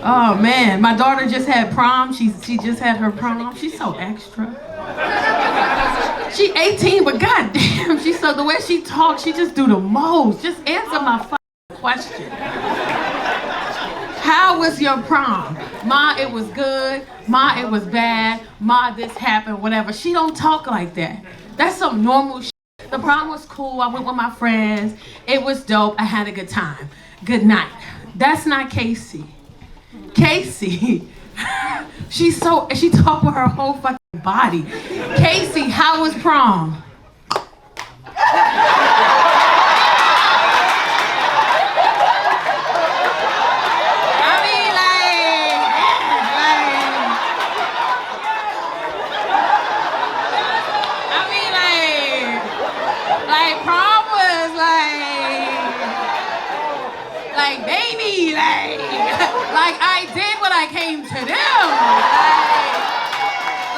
Oh man, my daughter just had prom. She just had her prom. She's so extra. She 18, but goddamn, she's so, the way she talks, she just do the most. Just answer my fucking question. How was your prom? Ma, it was good. Ma, it was bad. Ma, this happened, whatever. She don't talk like that. That's some normal shit. The prom was cool. I went with my friends. It was dope. I had a good time. Good night. That's not Casey. Casey, she talked with her whole fucking body. Casey, how was prom? Prom was like baby, like I did what I came to do.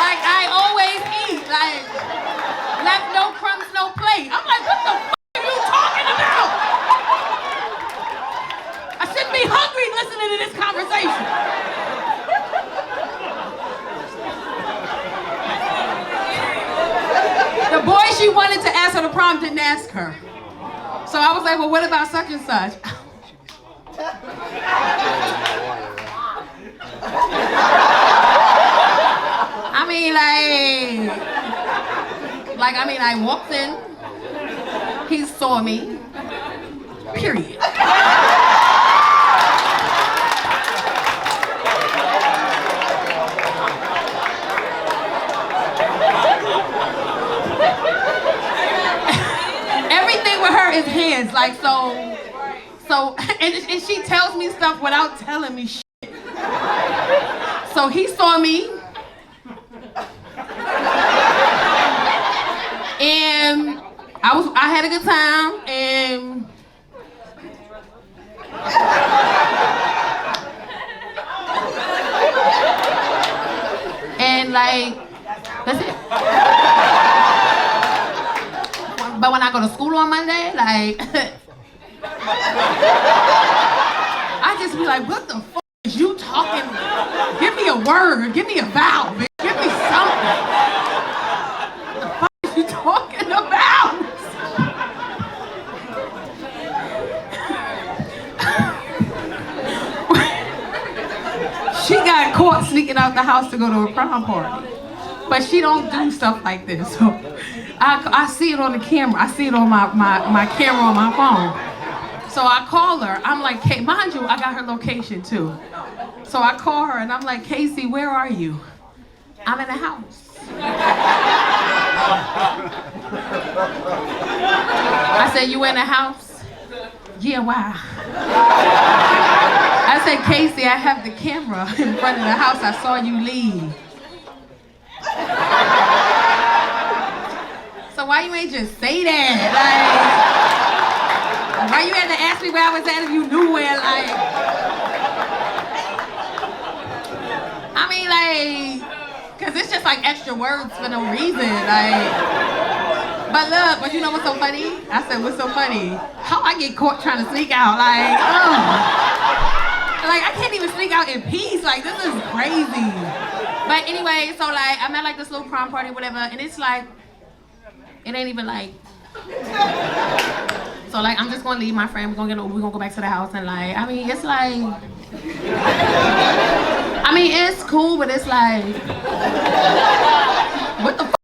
Like I always eat, like left no crumbs, no plate. I'm like, what the fuck are you talking about? I shouldn't be hungry listening to this conversation. The boy she wanted to ask her to prom didn't ask her. So I was like, well, what about such and such? I walked in, he saw me, period. Everything with her is hands, like and she tells me stuff without telling me shit. So he saw me, and I had a good time, and like, that's it. But when I go to school on Monday, like, I just be like, what the fuck is you talking? Give me a word, give me a vowel, bitch. Give me something. What the fuck is you talking about? She got caught sneaking out the house to go to a prom party. But she don't do stuff like this. So I see it on the camera. I see it on my camera on my phone. So I call her. I'm like, mind you, I got her location too. So I call her and I'm like, Casey, where are you? I'm in the house. I said, you in the house? Yeah, why? I said, Casey, I have the camera in front of the house. I saw you leave. So why you ain't just say that? Like, why you had to ask me where I was at if you knew where, like? I mean, like, cause it's just like extra words for no reason, like. But look, but you know what's so funny? I said, what's so funny? How I get caught trying to sneak out, like, like I can't even sneak out in peace, like this is crazy. But anyway, so like I'm at like this little prom party, whatever, and it's like, it ain't even like, so like I'm just gonna leave my friend, we're gonna go back to the house and like, I mean, it's like, I mean, it's cool, but it's like, what the fuck